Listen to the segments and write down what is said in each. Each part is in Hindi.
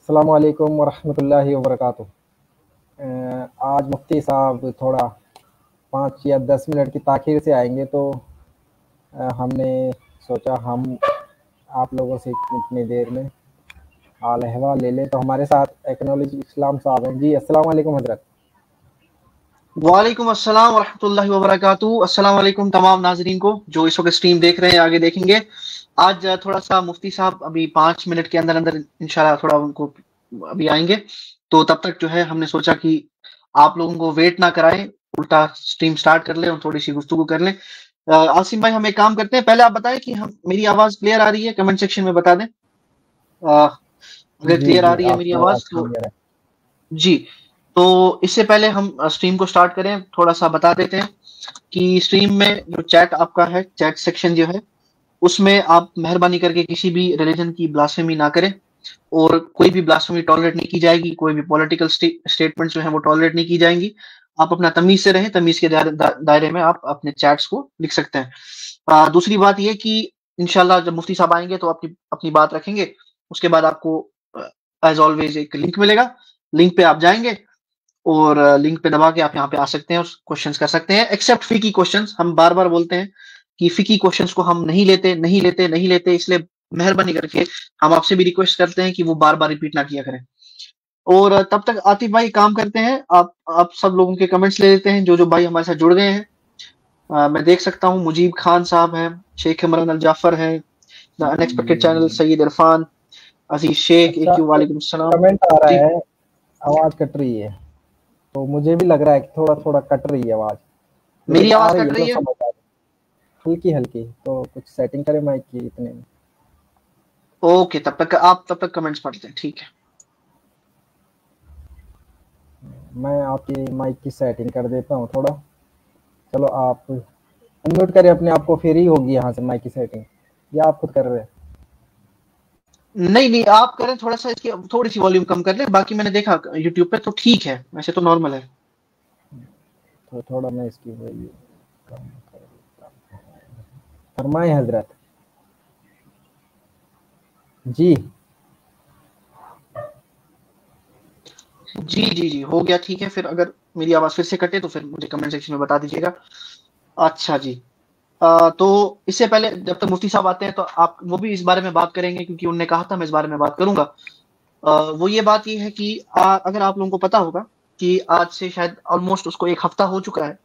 अस्सलामु अलैकुम वरहमतुल्लाहि वबरकातुहू। आज मुफ्ती साहब थोड़ा 5 या 10 मिनट की ताख़ीर से आएँगे, तो हमने सोचा हम आप लोगों से इतनी देर में हाल अहवाल ले लें। तो हमारे साथ एक्नॉलेज इस्लाम साहब हैं। जी अस्सलामु अलैकुम हज़रत। वालेकुम अस्सलाम वरहमतुल्लाहि वबरकातुहू। अस्सलाम वालेकुम तमाम नाज़रीन को जो इस वक्त स्ट्रीम देख रहे हैं, आगे देखेंगे। आज थोड़ा सा मुफ्ती साहब अभी 5 मिनट के अंदर अंदर इंशाल्लाह थोड़ा उनको अभी आएंगे, तो तब तक जो है हमने सोचा कि आप लोगों को वेट ना कराएं, उल्टा स्ट्रीम स्टार्ट कर लें और थोड़ी सी गुफ्तगू कर लें। आसिम भाई, हम एक काम करते हैं, पहले आप बताएं कि हम मेरी आवाज क्लियर आ रही है, कमेंट सेक्शन में बता दें अगर जी, क्लियर आ जी, रही है मेरी आपकी आवाज़ आवाज तो। क्लियर है। जी, तो इससे पहले हम स्ट्रीम को स्टार्ट करें, थोड़ा सा बता देते हैं कि स्ट्रीम में जो चैट आपका है, चैट सेक्शन जो है, उसमें आप मेहरबानी करके किसी भी रिलीजन की ब्लास्फेमी ना करें, और कोई भी ब्लास्फेमी टॉलरेट नहीं की जाएगी, कोई भी पॉलिटिकल स्टेटमेंट जो है वो टॉलरेट नहीं की जाएंगी। आप अपना तमीज से रहें, तमीज के दायरे में आप अपने चैट्स को लिख सकते हैं। दूसरी बात यह कि इंशाल्लाह जब मुफ्ती साहब आएंगे तो अपनी अपनी बात रखेंगे, उसके बाद आपको एज ऑलवेज एक लिंक मिलेगा, लिंक पे आप जाएंगे और लिंक पे दबा के आप यहाँ पे आ सकते हैं और क्वेश्चंस कर सकते हैं, एक्सेप्ट फिकी क्वेश्चंस। हम बार बार बोलते हैं कि फिकी क्वेश्चंस को हम नहीं लेते नहीं लेते नहीं लेते, इसलिए मेहरबानी करके हम आपसे भी रिक्वेस्ट करते हैं कि वो बार बार रिपीट ना किया करें। और तब तक आतिफ भाई काम करते हैं, आप सब लोगों के कमेंट्स ले लेते हैं जो जो भाई हमारे साथ जुड़ गए हैं। मैं देख सकता हूँ मुजीब खान साहब हैं, शेख इमरान अल जाफर हैं, the unexpected channel, Saeed Irfan, Aziz Sheikh, अच्छा, वालेकुम सलाम। कमेंट आ जी, रहा है, आवाज़ कट रही है, तो मुझे भी लग रहा है कि थोड़ा-थोड़ा कट रही है आवाज़, मेरी लेकिन आ आवाज रही कट है तो रही है? समझ आ रही है। हल्की-हल्की, तो कुछ सेटिंग करें माइक की इतने में। ओके, तब तक कमेंट्स पढ़ते हैं, ठीक है। मैं आपकी माइक की सेटिंग कर देता हूँ थोड़ा। चलो आप अनम्यूट करें अपने आप को, फिर ही होगी यहाँ से माइक की सेटिंग, या आप खुद कर रहे हैं? नहीं नहीं, आप करें, थोड़ा सा इसकी थोड़ी सी वॉल्यूम कम कर लें, बाकी मैंने देखा यूट्यूब पे तो ठीक है, वैसे तो नॉर्मल है। तो थोड़ा मैं इसकी वही कम कर देता हूँ। फरमाएं हजरत। जी जी जी जी, हो गया, ठीक है। फिर अगर मेरी आवाज फिर से कटे तो फिर मुझे कमेंट सेक्शन में बता दीजिएगा। अच्छा जी। तो इससे पहले जब तक मुफ्ती साहब आते हैं तो आप वो भी इस बारे में बात करेंगे, क्योंकि उनने कहा था मैं इस बारे में बात करूंगा। वो ये बात ये है कि अगर आप लोगों को पता होगा कि आज से शायद ऑलमोस्ट उसको 1 हफ्ता हो चुका है,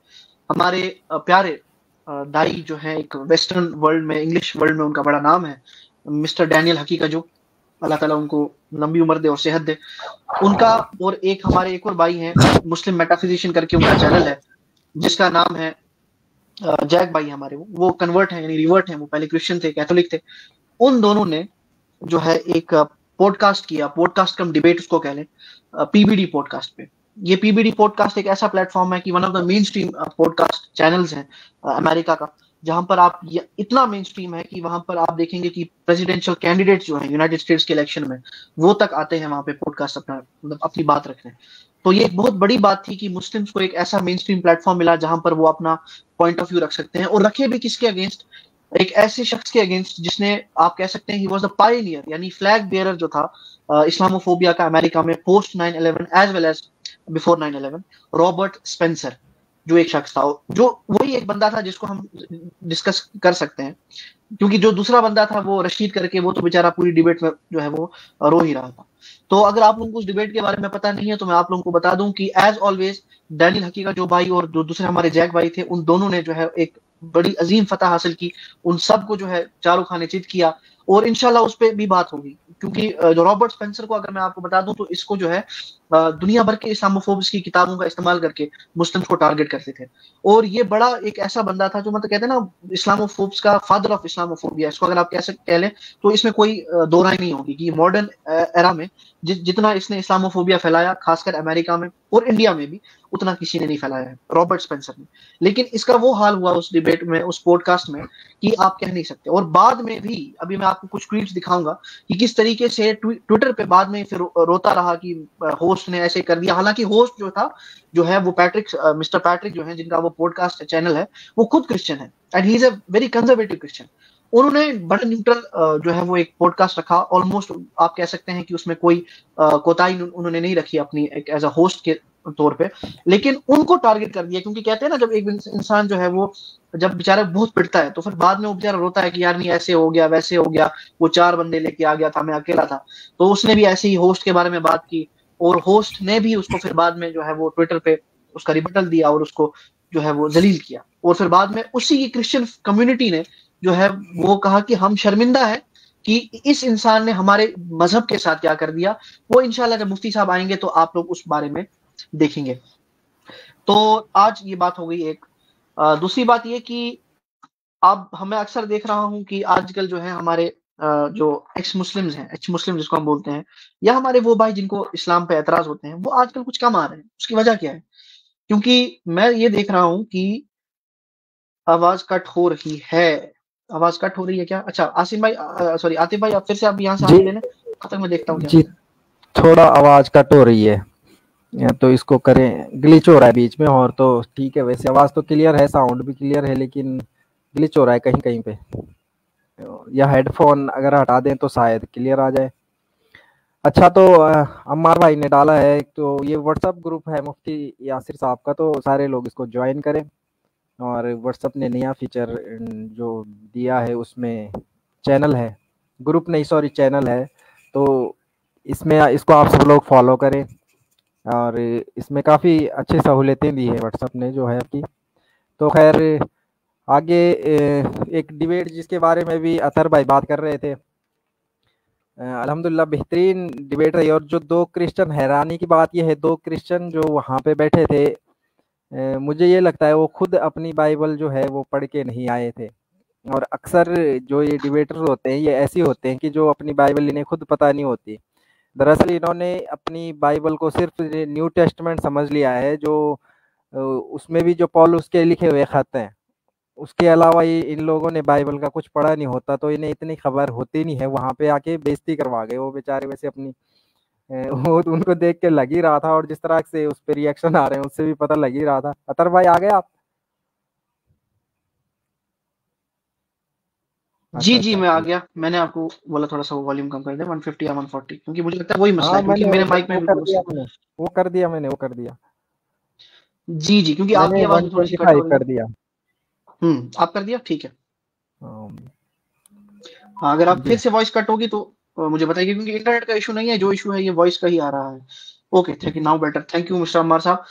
हमारे प्यारे दाई जो है, एक वेस्टर्न वर्ल्ड में, इंग्लिश वर्ल्ड में उनका बड़ा नाम है, मिस्टर डैनियल हकी का, जो अल्लाह ताला उनको लंबी उम्र दे और सेहत दे, उनका। और एक हमारे एक और भाई हैं, मुस्लिम मेटाफिजिशियन करके उनका चैनल है, जिसका नाम है जैक भाई हमारे, वो कन्वर्ट है, यानी रिवर्ट है, वो पहले क्रिश्चियन थे, कैथोलिक थे। उन दोनों ने जो है एक पॉडकास्ट किया, पॉडकास्ट कम डिबेट उसको कह लें, पीबीडी पॉडकास्ट पे। ये पीबीडी पॉडकास्ट एक ऐसा प्लेटफॉर्म है कि one of the main stream podcast channels हैं अमेरिका का, जहां पर आप इतना मेन स्ट्रीम है कि वहां पर आप देखेंगे कि प्रेसिडेंशियल कैंडिडेट जो है यूनाइटेड स्टेट्स के इलेक्शन में, वो तक आते हैं वहां पे पॉडकास्ट अपना, मतलब अपनी बात रखने। तो ये एक बहुत बड़ी बात थी कि मुस्लिम्स को एक ऐसा मेन स्ट्रीम प्लेटफॉर्म मिला जहां पर वो अपना पॉइंट ऑफ व्यू रख सकते हैं, और रखे भी किसके अगेंस्ट? एक ऐसे शख्स के अगेंस्ट जिसने, आप कह सकते हैं, ही वाज द पायनियर, यानी फ्लैग बेयरर जो था इस्लामोफोबिया का अमेरिका में post 9/11 as well as before 9/11, Robert Spencer, जो एक शख्स था, जो वही एक बंदा था जिसको हम डिस्कस कर सकते हैं, क्योंकि जो दूसरा बंदा था वो रशीद करके, वो तो बेचारा पूरी डिबेट में जो है वो रो ही रहा था। तो अगर आप लोगों को उस डिबेट के बारे में पता नहीं है तो मैं आप लोगों को बता दूं कि एज ऑलवेज डैनियल हकी का जो भाई और जो दूसरे हमारे जैक भाई थे, उन दोनों ने जो है एक बड़ी अजीम फतह हासिल की, उन सबको जो है चारों खाने चित किया, और इंशाल्लाह उस पर भी बात होगी। क्योंकि जो रॉबर्ट स्पेंसर को अगर मैं आपको बता दूं तो इसको जो है दुनिया भर के इस्लामोफोब्स की किताबों का इस्तेमाल करके मुस्लिम्स को टारगेट करते थे, और ये बड़ा एक ऐसा बंदा था जो, मतलब कहते हैं ना, इस्लामोफोब्स का फादर ऑफ इस्लामोफोबिया, इसको अगर आप कह लें तो इसमें कोई दो राय नहीं होगी कि मॉडर्न एरा में जितना इसने इस्लामोफोबिया फैलाया, खासकर अमेरिका में और इंडिया में भी, उतना किसी ने नहीं फैलाया है, रॉबर्ट स्पेंसर ने। लेकिन इसका वो हाल हुआ उस डिबेट में, उस पॉडकास्ट में, कि आप कह नहीं सकते। और बाद में भी, अभी मैं आपको कुछ ट्वीट्स दिखाऊंगा कि किस तरीके से ट्विटर पे बाद में फिर रोता रहा कि होस्ट ने ऐसे कर दिया। हालांकि होस्ट जो था, जो है वो मिस्टर पैट्रिक जो है, जिनका वो पॉडकास्ट चैनल है, वो खुद क्रिश्चियन है, and he is a very conservative Christian. उन्होंने बड़ा न्यूट्रल जो है वो एक पॉडकास्ट रखा, ऑलमोस्ट आप कह सकते हैं कि उसमें कोई कोताही उन्होंने नहीं रखी अपनी एक एज अ होस्ट के तौर पे, लेकिन उनको टारगेट कर दिया, क्योंकि कहते हैं ना जब एक इंसान जो है वो जब बेचारा बहुत पिटता है तो फिर बाद में वो बेचारा रोता है कि यार नहीं ऐसे हो गया वैसे हो गया, वो 4 बंदे लेके आ गया था, मैं अकेला था। तो उसने भी ऐसे ही होस्ट के बारे में बात की, और होस्ट ने भी उसको फिर बाद में जो है वो ट्विटर पे उसका रिबटल दिया और उसको जो है वो जलील किया। और फिर बाद में उसी की क्रिश्चियन कम्युनिटी ने जो है वो कहा कि हम शर्मिंदा है कि इस इंसान ने हमारे मजहब के साथ क्या कर दिया। वो इंशाल्लाह जब मुफ्ती साहब आएंगे तो आप लोग उस बारे में देखेंगे। तो आज ये बात हो गई एक। दूसरी बात ये कि अब हमें अक्सर देख रहा हूं कि आजकल जो है हमारे जो एक्स मुस्लिम्स हैं, एक्स मुस्लिम जिसको हम बोलते हैं, या हमारे वो भाई जिनको इस्लाम पे एतराज होते हैं, वो आजकल कुछ कम आ रहे हैं। उसकी वजह क्या है? क्योंकि मैं ये देख रहा हूं कि आवाज कट हो रही है। आवाज कट हो रही है क्या? अच्छा आसिम भाई, सॉरी आतिफ भाई, आप फिर से आप यहाँ से जी आगे ले लें, तब तक मैं देखता हूँ क्या जी, होता है। थोड़ा आवाज कट हो रही है, या तो इसको करें, ग्लिच हो रहा है बीच में, और तो ठीक है। वैसे आवाज तो क्लियर है, साउंड भी क्लियर है, लेकिन ग्लिच हो रहा है कहीं कहीं पे। या हेडफोन अगर हटा दें तो शायद क्लियर आ जाए। अच्छा, तो अम्मार भाई ने डाला है एक, तो ये व्हाट्सअप ग्रुप है मुफ्ती यासिर साहब का, तो सारे लोग इसको ज्वाइन करें। और व्हाट्सअप ने नया फीचर जो दिया है, उसमें चैनल है, ग्रुप नहीं सॉरी चैनल है, तो इसमें इसको आप सब लोग फॉलो करें। और इसमें काफ़ी अच्छी सहूलियतें दी है व्हाट्सअप ने जो है आपकी। तो खैर आगे एक डिबेट जिसके बारे में भी अतर भाई बात कर रहे थे, अल्हम्दुलिल्लाह बेहतरीन डिबेट रही। और जो दो क्रिश्चियन, हैरानी की बात यह है, दो क्रिश्चियन जो वहाँ पे बैठे थे, मुझे ये लगता है वो खुद अपनी बाइबल जो है वो पढ़ के नहीं आए थे। और अक्सर जो ये डिबेटर होते हैं, ये ऐसे होते हैं कि जो अपनी बाइबल इन्हें खुद पता नहीं होती। दरअसल इन्होंने अपनी बाइबल को सिर्फ न्यू टेस्टमेंट समझ लिया है, जो उसमें भी जो पौलुस के लिखे हुए खत हैं, उसके अलावा ये इन लोगों ने बाइबल का कुछ पढ़ा नहीं होता, तो इन्हें इतनी खबर होती नहीं है। वहाँ पे आके बेइज्जती करवा गए वो बेचारे। वैसे अपनी वो तो उनको देख के लग ही रहा था, और जिस तरह से उस पे रिएक्शन आ रहे हैं उससे भी पता लग ही रहा था। अतर भाई आ गए आप? जी अच्छा जी अच्छा मैं आ ठीक। गया। मैंने आपको बोला थोड़ा सा वो वॉल्यूम कम कर दे 150 या 140, क्योंकि मुझे लगता है वही मसला हाँ है, क्योंकि मैंने मेरे माइक में वो कर बिल्कुल दिया, मैंने वो कर दिया, मैंने वो कर दिया। जी जी, क्योंकि आपकी मैंने आवाज भी थोड़ी सी कट 125 हो रही है। कर दिया। आप कर दिया, ठीक है। हाँ, हाँ, अगर आप जी। फिर से वॉइस कट होगी तो मुझे बताइए, क्योंकि इंटरनेट का इशू नहीं है, जो इशू है ये वॉइस का ही आ रहा है। Okay, thank you, now better. Thank you mister Ammar साहब।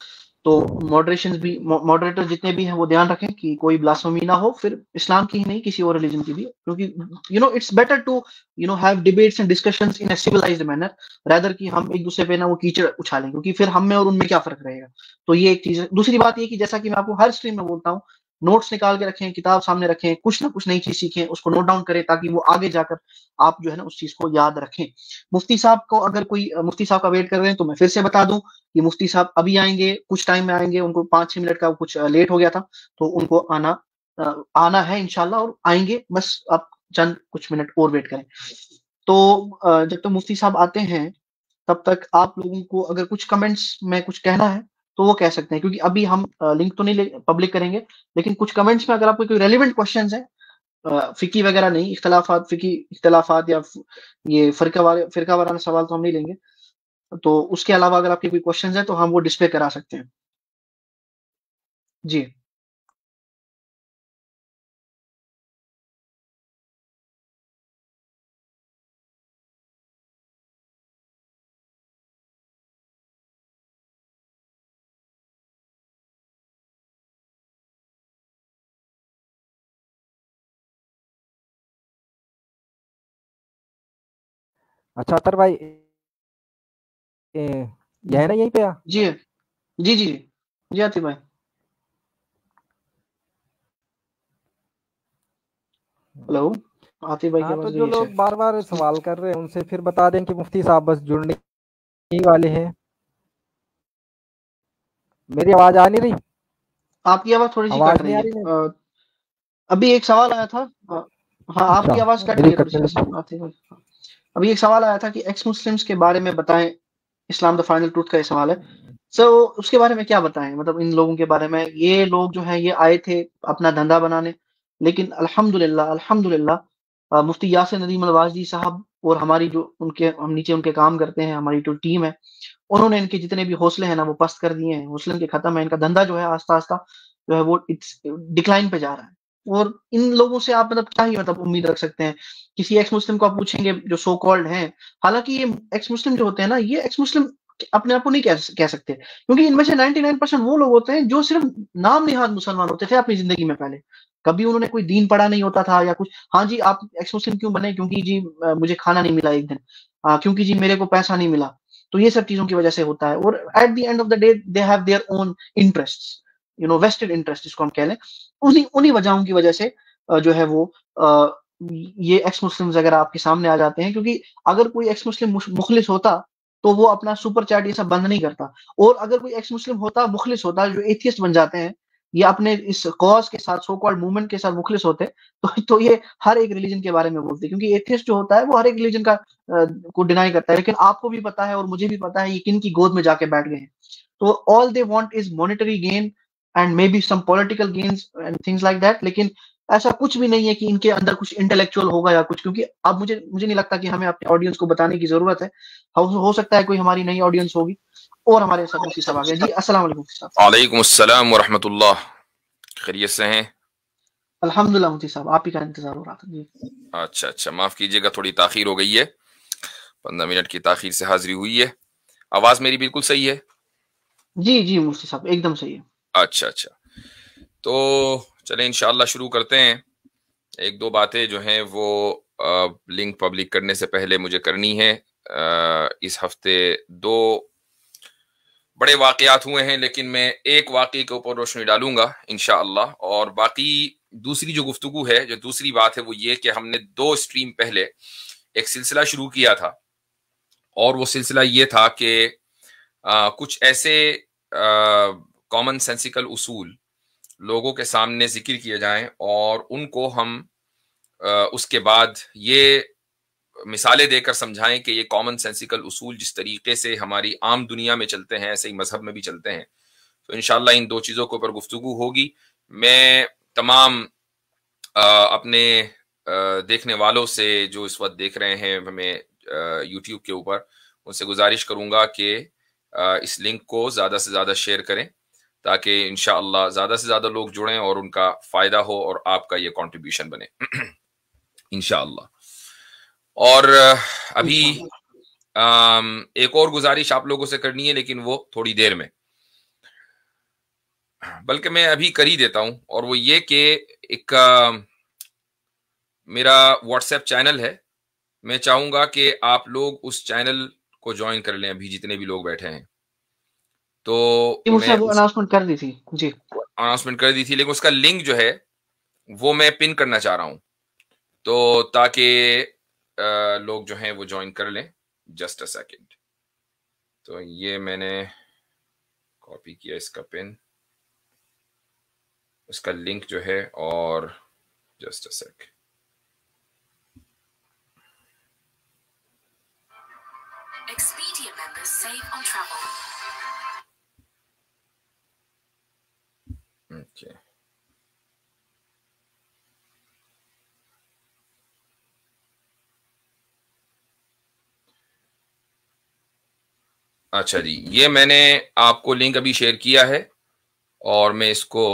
तो मॉडरेशन भी, मॉडरेटर जितने भी हैं वो ध्यान रखें कि कोई ब्लास्फेमी ना हो, फिर इस्लाम की ही नहीं किसी और रिलीजन की भी, क्योंकि it's better to have debates and discussions in a civilized manner, rather कि हम एक दूसरे पे ना वो कीचड़ उछालें, क्योंकि फिर हम में और उनमें क्या फर्क रहेगा। तो ये एक चीज है। दूसरी बात ये कि जैसा कि मैं आपको हर स्ट्रीम में बोलता हूँ, नोट्स निकाल के रखें, किताब सामने रखें, कुछ ना कुछ नई चीज सीखें, उसको नोट डाउन करें, ताकि वो आगे जाकर आप जो है ना उस चीज को याद रखें। मुफ्ती साहब को अगर कोई मुफ्ती साहब का वेट कर रहे हैं तो मैं फिर से बता दूं कि मुफ्ती साहब अभी आएंगे, कुछ टाइम में आएंगे। उनको 5-6 मिनट का कुछ लेट हो गया था, तो उनको आना है इंशाल्लाह, और आएंगे। बस आप चंद कुछ मिनट और वेट करें। तो जब तक मुफ्ती साहब आते हैं, तब तक आप लोगों को अगर कुछ कमेंट्स में कुछ कहना है तो वो कह सकते हैं, क्योंकि अभी हम लिंक तो नहीं पब्लिक करेंगे, लेकिन कुछ कमेंट्स में अगर आपको कोई रेलिवेंट क्वेश्चंस है, फिकी वगैरह नहीं, इख्तलाफात, फिकी इख्तलाफात या ये फिरका वाराना सवाल तो हम नहीं लेंगे। तो उसके अलावा अगर आपके कोई क्वेश्चंस है तो हम वो डिस्प्ले करा सकते हैं। जी अच्छा अतर भाई, यह है ना यहीं पे आ? जी जी जी जी आतिफ भाई। हेलो, आतिफ भाई की हाँ, तो आवाज जो गई है लोग शायद। बार बार सवाल कर रहे हैं उनसे फिर बता दें कि मुफ्ती साहब बस जुड़ने ही वाले हैं। मेरी आवाज आ नहीं रही? आपकी आवाज थोड़ी सी कट आवाज नहीं रही आ है। रही मेरी? अभी एक सवाल आया था। हाँ, अच्छा, आपकी आवाज कट रही मेरी है थोड़ी सी कटने वैसे लगी। आतिफ भाई। अभी एक सवाल आया था कि एक्स मुस्लिम्स के बारे में बताएं, इस्लाम द फाइनल ट्रूथ का ये सवाल है। सो उसके बारे में क्या बताएं, मतलब इन लोगों के बारे में। ये लोग जो है ये आए थे अपना धंधा बनाने, लेकिन अल्हम्दुलिल्लाह अल्हम्दुलिल्लाह मुफ्ती यासिर नदीम अल-वाजदी साहब और हमारी जो हम नीचे उनके काम करते हैं, हमारी जो टीम है, उन्होंने इनके जितने भी हौसले हैं ना वो पस्त कर दिए हैं। हौसले इनके खत्म है। इनका धंधा जो है आस्ता-आस्ता जो है वो इट्स डिक्लाइन पे जा रहा है। और इन लोगों से आप मतलब क्या ही मतलब उम्मीद रख सकते हैं। किसी एक्स मुस्लिम को आप पूछेंगे जो सो कॉल्ड हैं, हालाँकि ये एक्स मुस्लिम जो होते हैं ना, ये एक्स मुस्लिम अपने आप को नहीं कह सकते, क्योंकि इनमें से 99% वो लोग होते हैं जो सिर्फ नाम निहाद मुसलमान होते थे अपनी ज़िंदगी में पहले। कभी उन्होंने कोई दीन पढ़ा नहीं होता था या कुछ। हाँ जी, आप एक्स मुस्लिम क्यों बने? क्योंकि जी मुझे खाना नहीं मिला एक दिन। क्योंकि जी मेरे को पैसा नहीं मिला। तो ये सब चीज़ों की वजह से होता है और at the end of the day they have their own interests, vested interest जिसको हम कह लें। उन्हीं उन्हीं वजहों की वजह से जो है वो ये एक्स मुस्लिम्स अगर आपके सामने आ जाते हैं, क्योंकि अगर कोई एक्स मुस्लिम मुखलिस होता तो वो अपना सुपर चैट ये सब बंद नहीं करता। और अगर कोई एक्स मुस्लिम होता, मुखलिस होता, जो एथियस्ट बन जाते हैं, ये अपने इस कॉज के साथ, सो कॉल्ड मूवमेंट के साथ मुखलिस होते, तो ये हर एक रिलीजन के बारे में बोलते, क्योंकि एथियस्ट जो होता है वो हर एक रिलीजन को डिनाई करता है। लेकिन आपको भी पता है और मुझे भी पता है ये किन की गोद में जाके बैठ गए हैं। तो all they want is monetary gain and may be some political gains and things like that. लेकिन ऐसा कुछ भी नहीं है कि इनके अंदर कुछ इंटेलेक्चुअल होगा या कुछ, क्योंकि अब मुझे नहीं लगता कि हमें अपने ऑडियंस को बताने की जरूरत है। हो सकता है कोई हमारी नई ऑडियंस होगी। और हमारे साथ मुफ्ती साहब आ गए। जी अस्सलाम वालेकुम मुफ्ती साहब। वालेकुम अस्सलाम व रहमतुल्लाह। खैरियत से हैं? अल्हम्दुलिल्लाह मुफ्ती साहब, आप ही का इंतजार हो रहा था जी। अच्छा, माफ कीजिएगा, थोड़ी ताखीर हो गई है, 15 मिनट की ताखीर से हाजिरी हुई है। आवाज मेरी बिल्कुल सही है? जी मुफ्ती साहब एकदम सही है। अच्छा, तो चलें इंशाअल्लाह शुरू करते हैं। एक दो बातें जो हैं वो लिंक पब्लिक करने से पहले मुझे करनी है। इस हफ्ते 2 बड़े वाकयात हुए हैं, लेकिन मैं एक वाकये के ऊपर रोशनी डालूंगा इंशाअल्लाह। और बाकी दूसरी जो गुफ्तगू है, जो दूसरी बात है, वो ये कि हमने 2 स्ट्रीम पहले एक सिलसिला शुरू किया था, और वो सिलसिला ये था कि कुछ ऐसे कॉमन सेंसिकल उसूल लोगों के सामने जिक्र किए जाएं और उनको हम उसके बाद ये मिसालें देकर समझाएं कि ये कॉमन सेंसिकल उसूल जिस तरीके से हमारी आम दुनिया में चलते हैं ऐसे ही मजहब में भी चलते हैं। तो इंशाल्लाह इन 2 चीजों के ऊपर गुफ्तगू होगी। मैं तमाम अपने देखने वालों से जो इस वक्त देख रहे हैं हमें यूट्यूब के ऊपर, उनसे गुजारिश करूंगा कि इस लिंक को ज्यादा से ज्यादा शेयर करें, ताकि इंशाअल्लाह ज्यादा से ज्यादा लोग जुड़ें और उनका फायदा हो और आपका ये कंट्रीब्यूशन बने इंशाअल्लाह। और अभी एक और गुजारिश आप लोगों से करनी है, लेकिन वो थोड़ी देर में, बल्कि मैं अभी कर ही देता हूं। और वो ये कि एक मेरा व्हाट्सएप चैनल है, मैं चाहूंगा कि आप लोग उस चैनल को ज्वाइन कर लें, अभी जितने भी लोग बैठे हैं। तो मैं अनाउंसमेंट कर दी थी जी, अनाउंसमेंट कर दी थी, लेकिन उसका लिंक जो है वो मैं पिन करना चाह रहा हूं, तो ताकि लोग जो हैं वो ज्वाइन कर लें। Just a second. तो ये मैंने कॉपी किया इसका पिन, उसका लिंक जो है, और just a sec. Expedia members save on travel. Okay. अच्छा जी, ये मैंने आपको लिंक अभी शेयर किया है और मैं इसको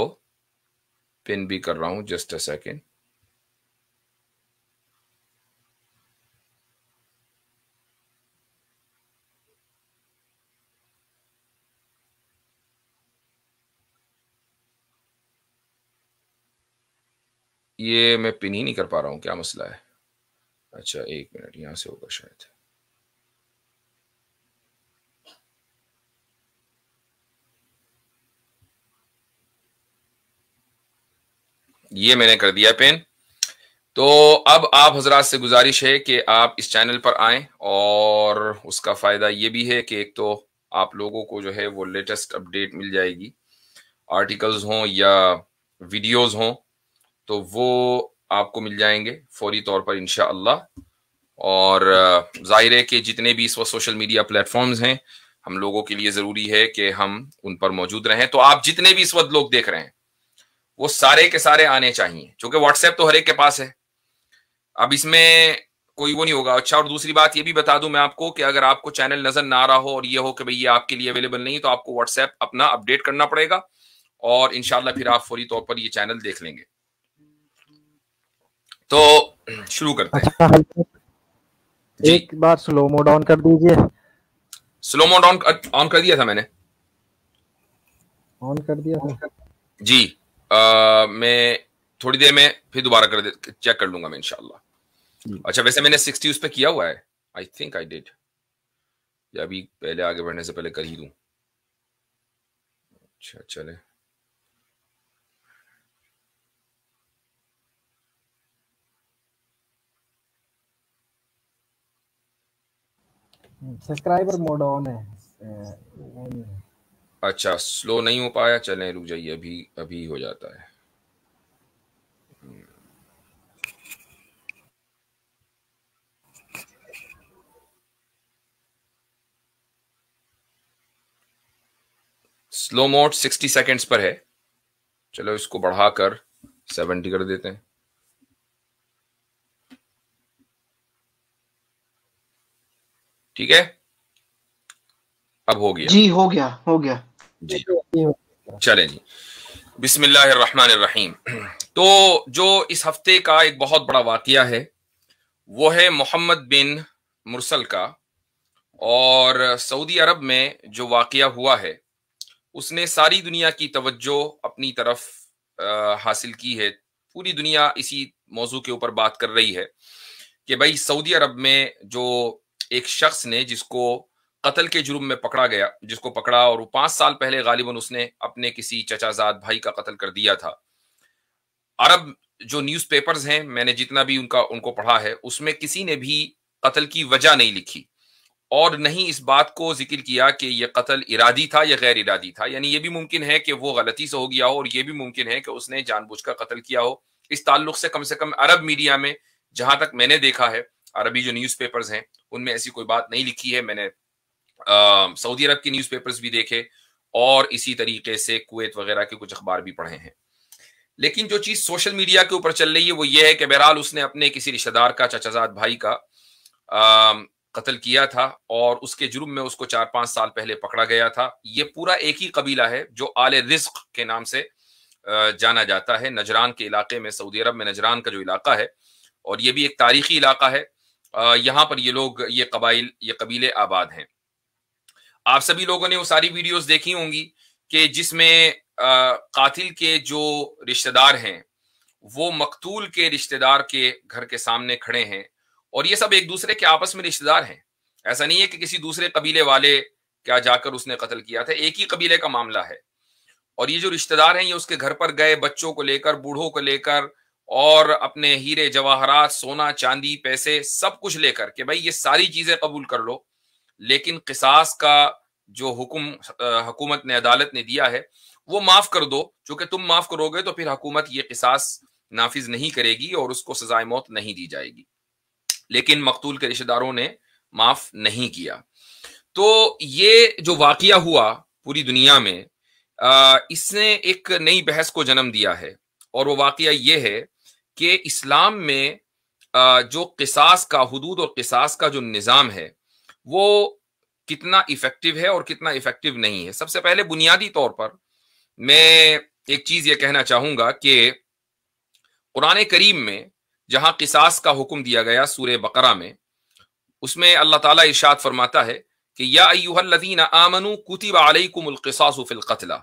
पिन भी कर रहा हूं। Just a second. ये मैं पिन ही नहीं कर पा रहा हूं, क्या मसला है? अच्छा 1 मिनट, यहां से होगा शायद। ये मैंने कर दिया पिन। तो अब आप हजरात से गुजारिश है कि आप इस चैनल पर आएं, और उसका फायदा ये भी है कि एक तो आप लोगों को जो है वो लेटेस्ट अपडेट मिल जाएगी, आर्टिकल्स हों या वीडियोस हों, तो वो आपको मिल जाएंगे फौरी तौर पर इंशाअल्लाह। और जाहिर है कि जितने भी इस वक्त सोशल मीडिया प्लेटफॉर्म्स हैं, हम लोगों के लिए जरूरी है कि हम उन पर मौजूद रहें। तो आप जितने भी इस वक्त लोग देख रहे हैं वो सारे के सारे आने चाहिए, क्योंकि व्हाट्सएप तो हर एक के पास है, अब इसमें कोई वो नहीं होगा। अच्छा, और दूसरी बात ये भी बता दूं मैं आपको कि अगर आपको चैनल नजर ना आ रहा हो और ये हो कि भाई ये आपके लिए अवेलेबल नहीं, तो आपको व्हाट्सएप अपना अपडेट करना पड़ेगा और इंशाल्लाह फिर आप फौरी तौर पर ये चैनल देख लेंगे। तो शुरू करते हैं। अच्छा, एक बार स्लो मोड ऑन कर दीजिए। स्लो मोड ऑन कर दिया था मैंने। ऑन कर दिया था जी। मैं थोड़ी देर में फिर दोबारा चेक कर लूंगा मैं इंशाल्लाह। अच्छा, वैसे मैंने 60 उस पर किया हुआ है। आई थिंक आई डिड, या अभी पहले आगे बढ़ने से पहले कर ही दूं। अच्छा चले। सब्सक्राइबर मोड ऑन है। अच्छा, स्लो नहीं हो पाया, चलें रुक जाइए, अभी अभी हो जाता है। स्लो मोड 60 सेकेंड्स पर है। चलो इसको बढ़ाकर 70 कर देते हैं। ठीक है, अब हो गया जी, हो गया जी। चलें जी, बिस्मिल्लाहिर्रहमानिर्रहीम। तो जो इस हफ्ते का एक बहुत बड़ा वाकया है वो है मोहम्मद बिन मुरसल का। और सऊदी अरब में जो वाकया हुआ है उसने सारी दुनिया की तवज्जो अपनी तरफ हासिल की है। पूरी दुनिया इसी मौजू के ऊपर बात कर रही है कि भाई सऊदी अरब में जो एक शख्स ने जिसको कत्ल के जुर्म में पकड़ा गया, जिसको पकड़ा और वो 5 साल पहले गालिबन उसने अपने किसी चचाजाद भाई का कत्ल कर दिया था। अरब जो न्यूज़पेपर्स हैं, मैंने जितना भी उनको पढ़ा है, उसमें किसी ने भी कत्ल की वजह नहीं लिखी और नहीं इस बात को जिक्र किया कि यह कत्ल इरादी था या गैर इरादी था। यानी यह भी मुमकिन है कि वो गलती से हो गया हो और यह भी मुमकिन है कि उसने जानबूझकर कत्ल किया हो। इस ताल्लुक से कम अरब मीडिया में जहां तक मैंने देखा है, अरबी जो न्यूज़पेपर्स हैं उनमें ऐसी कोई बात नहीं लिखी है। मैंने सऊदी अरब के न्यूज़पेपर्स भी देखे और इसी तरीके से कुवैत वगैरह के कुछ अखबार भी पढ़े हैं। लेकिन जो चीज सोशल मीडिया के ऊपर चल रही है वो ये है कि बहरहाल उसने अपने किसी रिश्तेदार का, चचाजाद भाई का कत्ल किया था और उसके जुर्म में उसको 4-5 साल पहले पकड़ा गया था। ये पूरा एक ही कबीला है जो आले रिज्क के नाम से जाना जाता है। नजरान के इलाके में, सऊदी अरब में नजरान का जो इलाका है, और ये भी एक तारीखी इलाका है। यहाँ पर ये लोग, ये कबीले आबाद हैं। आप सभी लोगों ने वो सारी वीडियोस देखी होंगी कि जिसमें कातिल के जो रिश्तेदार हैं वो मकतूल के रिश्तेदार के घर के सामने खड़े हैं और ये सब एक दूसरे के आपस में रिश्तेदार हैं। ऐसा नहीं है कि किसी दूसरे कबीले वाले क्या जाकर उसने कत्ल किया था, एक ही कबीले का मामला है। और ये जो रिश्तेदार हैं ये उसके घर पर गए, बच्चों को लेकर, बूढ़ों को लेकर और अपने हीरे जवाहरात, सोना चांदी, पैसे सब कुछ लेकर कि भाई ये सारी चीजें कबूल कर लो, लेकिन किसास का जो हुक्म हुकूमत ने, अदालत ने दिया है वो माफ कर दो, क्योंकि तुम माफ करोगे तो फिर हुकूमत ये किसास नाफिज नहीं करेगी और उसको सजाए मौत नहीं दी जाएगी। लेकिन मकतूल के रिश्तेदारों ने माफ नहीं किया। तो ये जो वाकया हुआ पूरी दुनिया में, इसने एक नई बहस को जन्म दिया है और वो वाकया ये है कि इस्लाम में जो किसास का, हुदूद और किसास का जो निज़ाम है वो कितना इफेक्टिव है और कितना इफेक्टिव नहीं है। सबसे पहले बुनियादी तौर पर मैं एक चीज ये कहना चाहूंगा कि कुरान करीम में जहां किसास का हुक्म दिया गया सूरह बकरा में, उसमें अल्लाह ताला इरशाद फरमाता है कि या अय्युहल्लज़ीना आमनू कुतिबा अलैकुमुल क़िसासु फ़िल क़त्ला,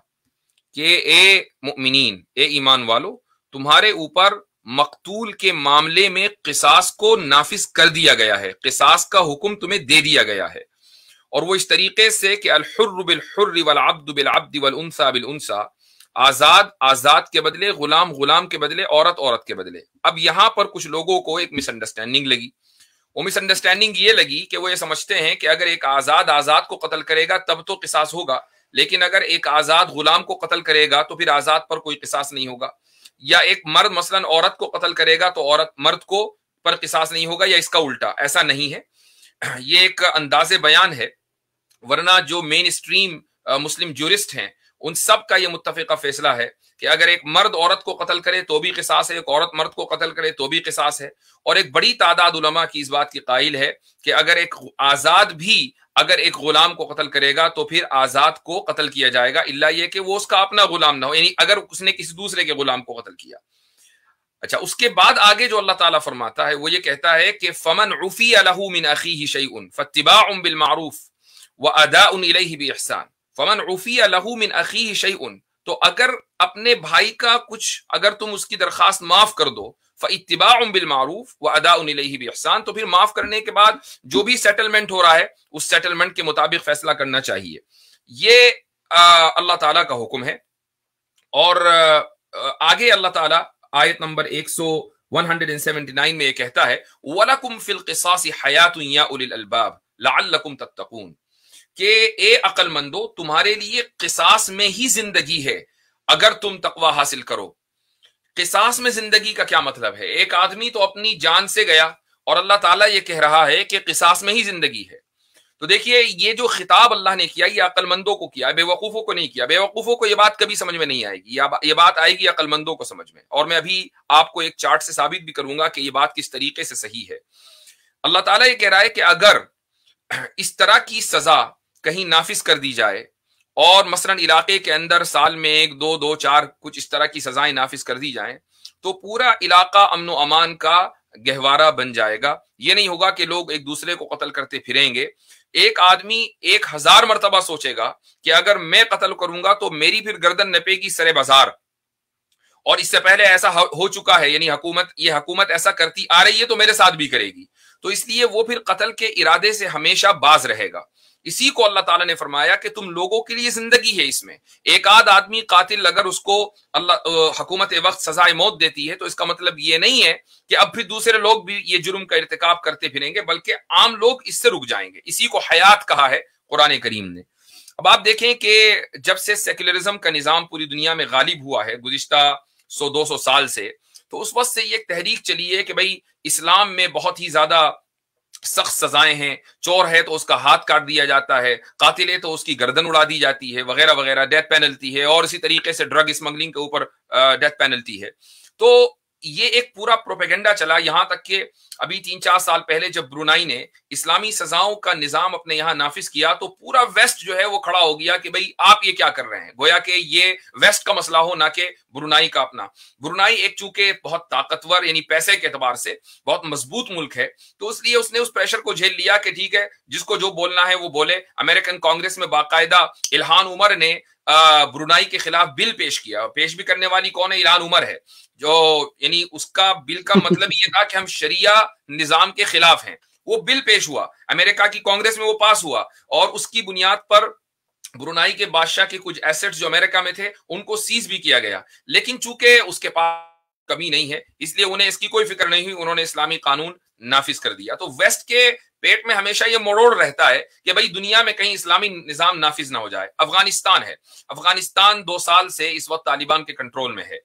कि ए मुमिनीन, ए ईमान वालो, तुम्हारे ऊपर मकतूल के मामले में किसास को नाफिज कर दिया गया है, किसास का हुक्म तुम्हें दे दिया गया है। और वो इस तरीके से कि अल हुर्र बिल हुर्र वल अब्दु बिल अब्दि वल उन्सा बिल उन्सा, आजाद आजाद के बदले, गुलाम गुलाम के बदले, औरत औरत के बदले। अब यहां पर कुछ लोगों को एक मिसअंडरस्टैंडिंग लगी। वो मिसअंडरस्टैंडिंग ये लगी कि वो ये समझते हैं कि अगर एक आजाद आजाद को कत्ल करेगा तब तो किसास होगा, लेकिन अगर एक आजाद गुलाम को कत्ल करेगा तो फिर आजाद पर कोई किसास नहीं होगा। या एक मर्द मसलन औरत को कत्ल करेगा तो औरत मर्द को पर किसास नहीं होगा, या इसका उल्टा। ऐसा नहीं है, ये एक अंदाजे बयान है। वरना जो मेन स्ट्रीम मुस्लिम ज्यूरिस्ट हैं उन सब का ये मुत्तफिका फैसला है कि अगर एक मर्द औरत को कत्ल करे तो भी किसास है, एक औरत मर्द को कत्ल करे तो भी किसास है। और एक बड़ी तादाद उलमा की इस बात की कायल है कि अगर एक आजाद भी अगर एक गुलाम को कत्ल करेगा तो फिर आजाद को कत्ल किया जाएगा, इल्ला ये कि वो उसका अपना गुलाम ना हो, यानी अगर उसने किसी दूसरे के गुलाम को कत्ल किया। अच्छा, उसके बाद आगे जो अल्लाह ताला फरमाता है वो ये कहता है कि फमन उफिया लहू मिन अखीही शैउन फत्तिबाउन बिल मारूफ व अदाउन इलैहि बिइहसान। फमन उफिया लहू मिन अखीही शैउन, तो अगर अपने भाई का कुछ अगर तुम उसकी दरखास्त माफ कर दो, फइत्तिबाउन बिल मारूफ व अदाउन इलैहि बिइहसान, तो फिर माफ करने के बाद जो भी सेटलमेंट हो रहा है उस सेटलमेंट के मुताबिक फैसला करना चाहिए। ये अल्लाह ताला का हुक्म है। और आगे अल्लाह ताला आयत नंबर 179 में ये कहता है वलकुम फिल क़िसासी हयातुन या उलिल अलबाब लअल्लकुम तत्तकून, कि ए अक्लमंदो तुम्हारे लिए क़िसास में ही जिंदगी है अगर तुम तकवा हासिल करो। क़िसास में जिंदगी का क्या मतलब है? एक आदमी तो अपनी जान से गया और अल्लाह ताला ये कह रहा है कि क़िसास में ही जिंदगी है। तो देखिए, ये जो खिताब अल्लाह ने किया ये अक्लमंदों को किया, बेवकूफों को नहीं किया। बेवकूफों को ये बात कभी समझ में नहीं आएगी, ये बात आएगी अक्लमंदों को समझ में। और मैं अभी आपको एक चार्ट से साबित भी करूंगा कि ये बात किस तरीके से सही है। अल्लाह ताला ये कह रहा है कि अगर इस तरह की सजा कहीं नाफिज कर दी जाए और मसलन इलाके के अंदर साल में 1, 2, 2, 4 कुछ इस तरह की सजाएं नाफिज कर दी जाएं, तो पूरा इलाका अमन व अमान का गहवारा बन जाएगा। ये नहीं होगा कि लोग एक दूसरे को कत्ल करते फिरेंगे। एक आदमी 1000 मरतबा सोचेगा कि अगर मैं कत्ल करूंगा तो मेरी फिर गर्दन नपेगी सरे बाजार, और इससे पहले ऐसा हो चुका है, यानी ये हुकूमत ऐसा करती आ रही है तो मेरे साथ भी करेगी। तो इसलिए वो फिर कत्ल के इरादे से हमेशा बाज रहेगा। इसी को अल्लाह ताला ने फरमाया कि तुम लोगों के लिए जिंदगी है इसमें। एक आध आदमी कातिल अगर उसको अल्लाह हुकूमत वक्त सजाए मौत देती है तो इसका मतलब ये नहीं है कि अब फिर दूसरे लोग भी ये जुर्म का इर्तिकाब करते फिरेंगे, बल्कि आम लोग इससे रुक जाएंगे। इसी को हयात कहा है कुरान करीम ने। अब आप देखें कि जब से सेक्युलरिज्म का निजाम पूरी दुनिया में गालिब हुआ है गुज़िश्ता 100-200 साल से, तो उस वक्त से ये तहरीक चली है कि भाई इस्लाम में बहुत ही ज्यादा सख्त सजाएं हैं। चोर है तो उसका हाथ काट दिया जाता है, कातिल है तो उसकी गर्दन उड़ा दी जाती है, वगैरह वगैरह, डेथ पेनल्टी है। और इसी तरीके से ड्रग स्मगलिंग के ऊपर डेथ पेनल्टी है। तो ये एक पूरा प्रोपेगेंडा चला, यहां तक कि अभी 3-4 साल पहले जब ब्रुनाई ने इस्लामी सजाओं का निजाम अपने यहां नाफिज किया तो पूरा वेस्ट जो है वो खड़ा हो गया कि भाई आप ये क्या कर रहे हैं, गोया कि ये वेस्ट का मसला हो ना कि ब्रुनाई का अपना। ब्रुनाई एक चूंकि बहुत ताकतवर यानी पैसे के एतबार से बहुत मजबूत मुल्क है, तो इसलिए उसने उस प्रेशर को झेल लिया कि ठीक है जिसको जो बोलना है वो बोले। अमेरिकन कांग्रेस में बाकायदा इल्हान उमर ने ब्रुनाई के खिलाफ बिल पेश किया। पेश भी करने वाली कौन है? इल्हान उमर है, जो यानी उसका बिल का मतलब ये था कि हम शरिया निजाम के खिलाफ हैं। वो बिल पेश हुआ, अमेरिका की कांग्रेस में वो पास हुआ, और उसकी बुनियाद पर ब्रुनाई के बादशाह के कुछ एसेट्स जो अमेरिका में थे उनको सीज भी किया गया। लेकिन चूंकि उसके पास कमी नहीं है इसलिए उन्हें इसकी कोई फिक्र नहीं हुई, उन्होंने इस्लामी कानून नाफिज कर दिया। तो वेस्ट के पेट में हमेशा ये मरोड़ रहता है कि भाई दुनिया में कहीं इस्लामी निजाम नाफिज ना हो जाए। अफगानिस्तान है, अफगानिस्तान 2 साल से इस वक्त तालिबान के कंट्रोल में है।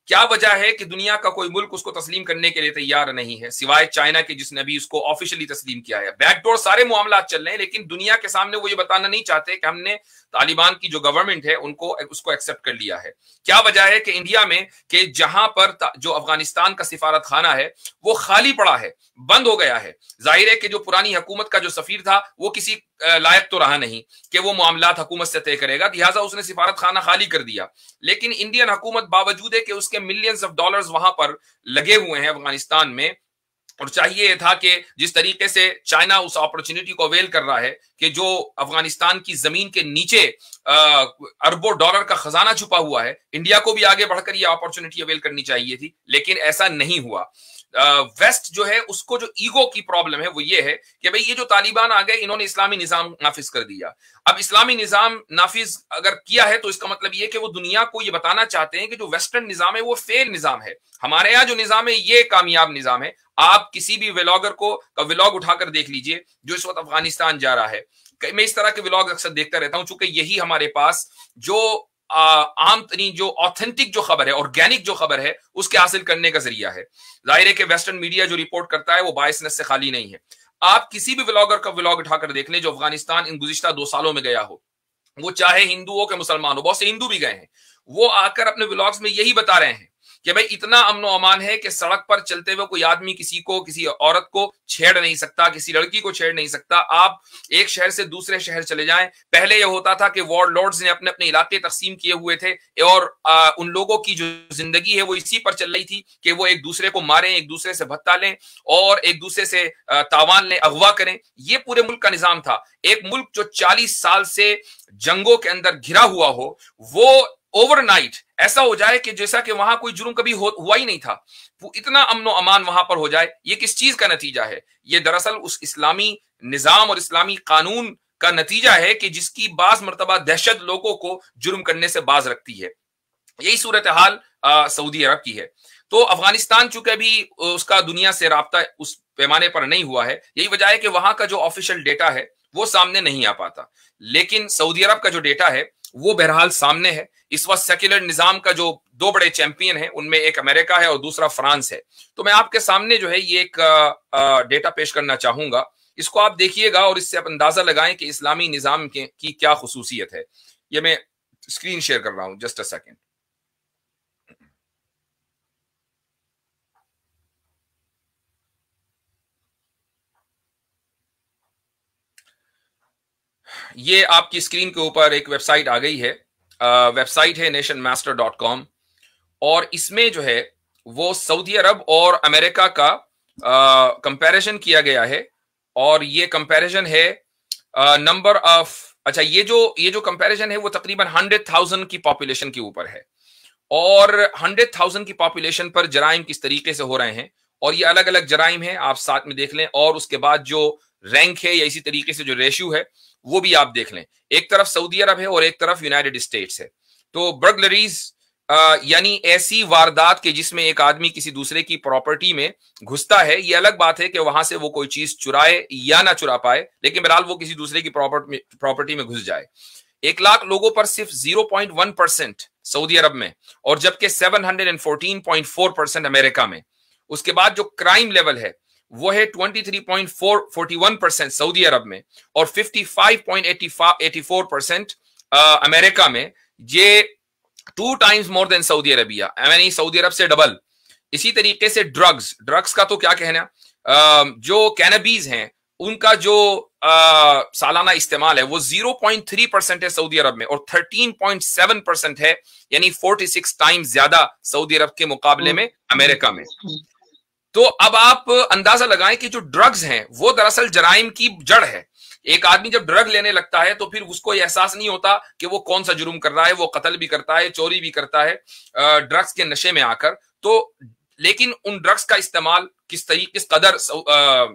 क्या वजह है कि दुनिया का कोई मुल्क उसको तस्लीम करने के लिए तैयार नहीं है, सिवाय चाइना के जिसने अभी उसको ऑफिशियली तस्लीम किया है। बैकडोर सारे मामला चल रहे हैं, लेकिन दुनिया के सामने वो ये बताना नहीं चाहते कि हमने तालिबान की जो गवर्नमेंट है उसको एक्सेप्ट कर लिया है। क्या वजह है कि इंडिया में कि जहां पर जो अफगानिस्तान का सिफारत खाना है वो खाली पड़ा है, बंद हो गया है। जाहिर है कि जो पुरानी हुकूमत का जो सफीर था वो किसी लायक तो रहा नहीं कि वो मामलात हुकूमत से तय करेगा, लिहाजा उसने सिफारत खाना खाली कर दिया। लेकिन इंडियन हुकूमत बावजूद है कि उसके मिलियंस ऑफ डॉलर्स वहां पर लगे हुए हैं अफगानिस्तान में, और चाहिए था कि जिस तरीके से चाइना उस अपॉर्चुनिटी को अवेल कर रहा है कि जो अफगानिस्तान की जमीन के नीचे अरबों डॉलर का खजाना छुपा हुआ है, इंडिया को भी आगे बढ़कर यह अपॉर्चुनिटी अवेल करनी चाहिए थी, लेकिन ऐसा नहीं हुआ। वेस्ट जो है उसको जो ईगो की प्रॉब्लम है वो ये है कि भाई ये जो तालिबान आ गए इन्होंने इस्लामी निजाम नाफिज कर दिया। अब इस्लामी निजाम नाफिज अगर किया है तो इसका मतलब ये कि वो दुनिया को ये बताना चाहते हैं कि जो वेस्टर्न निजाम है वो फेल निजाम है, हमारे यहाँ जो निजाम है ये कामयाब निजाम है। आप किसी भी व्लॉगर को का व्लॉग उठाकर देख लीजिए जो इस वक्त अफगानिस्तान जा रहा है। मैं इस तरह के व्लॉग अक्सर देखता रहता हूं, चूंकि यही हमारे पास जो आम तरीन जो ऑथेंटिक जो खबर है, ऑर्गेनिक जो खबर है उसके हासिल करने का जरिया है। जाहिर है कि वेस्टर्न मीडिया जो रिपोर्ट करता है वो बायसनेस से खाली नहीं है। आप किसी भी व्लॉगर का व्लॉग उठाकर देख लें जो अफगानिस्तान इन गुज़िश्ता 2 सालों में गया हो, वो चाहे हिंदू हो कि मुसलमान हो, बहुत से हिंदू भी गए हैं, वो आकर अपने व्लॉग्स में यही बता रहे हैं कि भाई इतना अमन अमान है कि सड़क पर चलते हुए कोई आदमी किसी को, किसी औरत को छेड़ नहीं सकता, किसी लड़की को छेड़ नहीं सकता। आप एक शहर से दूसरे शहर चले जाएं, पहले यह होता था कि वॉर लॉर्ड्स ने अपने अपने इलाके तकसीम किए हुए थे और उन लोगों की जो जिंदगी है वो इसी पर चल रही थी कि वो एक दूसरे को मारें, एक दूसरे से भत्ता लें और एक दूसरे से तावान लें, अगवा करें। ये पूरे मुल्क का निजाम था। एक मुल्क जो 40 साल से जंगों के अंदर घिरा हुआ हो, वो ओवरनाइट ऐसा हो जाए कि जैसा कि वहां कोई जुर्म कभी हुआ ही नहीं था, वो इतना अमन और अमान वहां पर हो जाए। ये किस चीज का नतीजा है? ये दरअसल उस इस्लामी निजाम और इस्लामी कानून का नतीजा है कि जिसकी बाज मर्तबा दहशत लोगों को जुर्म करने से बाज रखती है। यही सूरत हाल सऊदी अरब की है। तो अफगानिस्तान चूंकि अभी उसका दुनिया से राब्ता उस पैमाने पर नहीं हुआ है, यही वजह है कि वहां का जो ऑफिशियल डेटा है वो सामने नहीं आ पाता। लेकिन सऊदी अरब का जो डेटा है वो बहरहाल सामने है। इस वक्त सेक्युलर निजाम का जो दो बड़े चैंपियन हैं, उनमें एक अमेरिका है और दूसरा फ्रांस है। तो मैं आपके सामने जो है ये एक डेटा पेश करना चाहूंगा, इसको आप देखिएगा और इससे आप अंदाजा लगाएं कि इस्लामी निजाम की क्या खुसूसियत है। ये मैं स्क्रीन शेयर कर रहा हूं, जस्ट अ सेकेंड। ये आपकी स्क्रीन के ऊपर एक वेबसाइट आ गई है। वेबसाइट है nationmaster.com और इसमें जो है वो सऊदी अरब और अमेरिका का कंपैरिजन किया गया है। और ये कंपैरिजन है नंबर ऑफ, अच्छा ये जो कंपैरिजन है वो तकरीबन 100,000 की पॉपुलेशन के ऊपर है और 100,000 की पॉपुलेशन पर जराइम किस तरीके से हो रहे हैं और ये अलग अलग जराइम है, आप साथ में देख लें। और उसके बाद जो रैंक है या इसी तरीके से जो रेशियो है वो भी आप देख लें। एक तरफ सऊदी अरब है और एक तरफ यूनाइटेड स्टेट्स है। तो बर्गलरीज यानी ऐसी वारदात के जिसमें एक आदमी किसी दूसरे की प्रॉपर्टी में घुसता है, ये अलग बात है कि वहां से वो कोई चीज चुराए या ना चुरा पाए, लेकिन बहरहाल वो किसी दूसरे की प्रॉपर्टी में घुस जाए। 1 लाख लोगों पर सिर्फ 0.1% सऊदी अरब में और जबकि 714.4% अमेरिका में। उसके बाद जो क्राइम लेवल है वो है 23.41% सऊदी अरब में और 55.84% अमेरिका में। ये 2 times more than Saudi Arabia, यानी सऊदी अरब से डबल। इसी तरीके से ड्रग्स का तो क्या कहना, जो कैनबीज हैं उनका जो सालाना इस्तेमाल है वो 0.3% है सऊदी अरब में और 13.7% है, यानी 46 टाइम्स ज्यादा सऊदी अरब के मुकाबले में अमेरिका में। तो अब आप अंदाजा लगाएं कि जो ड्रग्स हैं वो दरअसल जराइम की जड़ है। एक आदमी जब ड्रग लेने लगता है तो फिर उसको एहसास नहीं होता कि वो कौन सा जुर्म कर रहा है, वो कत्ल भी करता है, चोरी भी करता है ड्रग्स के नशे में आकर। तो लेकिन उन ड्रग्स का इस्तेमाल किस कदर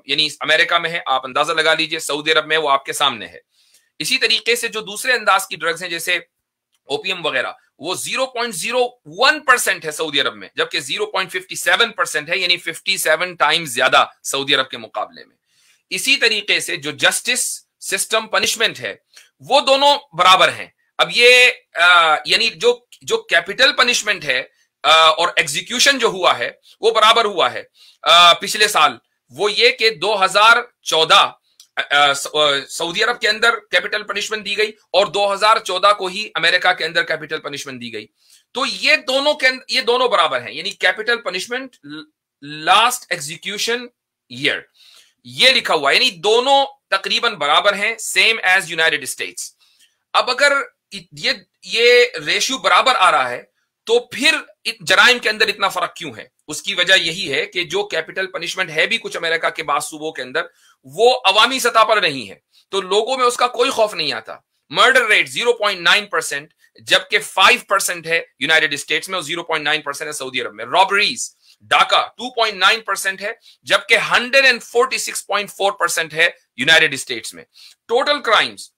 यानी अमेरिका में है आप अंदाजा लगा लीजिए, सऊदी अरब में वो आपके सामने है। इसी तरीके से जो दूसरे अंदाज की ड्रग्स हैं जैसे ओपियम वगैरह, वो 0.01% है सऊदी अरब में, जबकि 0.57% है, यानी 57 टाइम्स ज्यादा सऊदी अरब के मुकाबले में। इसी तरीके से जो जस्टिस सिस्टम पनिशमेंट है वो दोनों बराबर हैं। अब ये यानी जो कैपिटल पनिशमेंट है और एग्जीक्यूशन जो हुआ है वो बराबर हुआ है पिछले साल। वो ये कि 2014 सऊदी अरब के अंदर कैपिटल पनिशमेंट दी गई और 2014 को ही अमेरिका के अंदर कैपिटल पनिशमेंट दी गई। तो ये दोनों बराबर हैं, यानी capital punishment last execution year, ये लिखा हुआ है, यानी दोनों तकरीबन बराबर हैं, सेम एज यूनाइटेड स्टेट्स। अब अगर ये रेशियो बराबर आ रहा है तो फिर जराइम के अंदर इतना फर्क क्यों है? उसकी वजह यही है कि जो कैपिटल पनिशमेंट है भी कुछ अमेरिका के बाद सूबों के अंदर, वो अवामी सतह पर नहीं है, तो लोगों में उसका कोई खौफ नहीं आता। मर्डर रेट 0.9% जबकि 5% है यूनाइटेड स्टेट्स में और 0.9% है सऊदी अरब में। रॉबरीज डाका 2.9% है जबकि 146.4% है यूनाइटेड स्टेट्स में। टोटल क्राइम्स,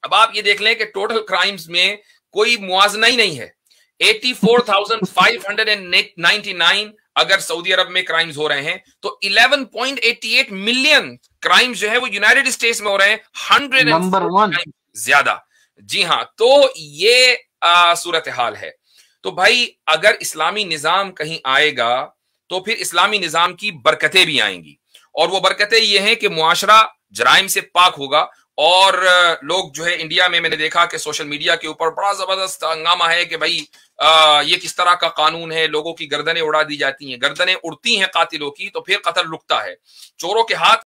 अब आप ये देख लें कि टोटल क्राइम्स में कोई मुआवजा ही नहीं है। 84,599 अगर सऊदी अरब में क्राइम्स हो रहे हैं तो 11.88 मिलियन क्राइम्स जो है वो यूनाइटेड स्टेट्स में हो रहे हैं, 100 ज्यादा। जी हां, तो ये सूरत हाल है। तो भाई अगर इस्लामी निजाम कहीं आएगा तो फिर इस्लामी निजाम की बरकतें भी आएंगी और वो बरकतें ये हैं कि मुआशरा जराइम से पाक होगा और लोग जो है इंडिया में मैंने देखा कि सोशल मीडिया के ऊपर बड़ा जबरदस्त हंगामा है कि भाई ये किस तरह का कानून है, लोगों की गर्दनें उड़ा दी जाती हैं, गर्दनें उड़ती हैं कातिलों की तो फिर कत्ल रुकता है, चोरों के हाथ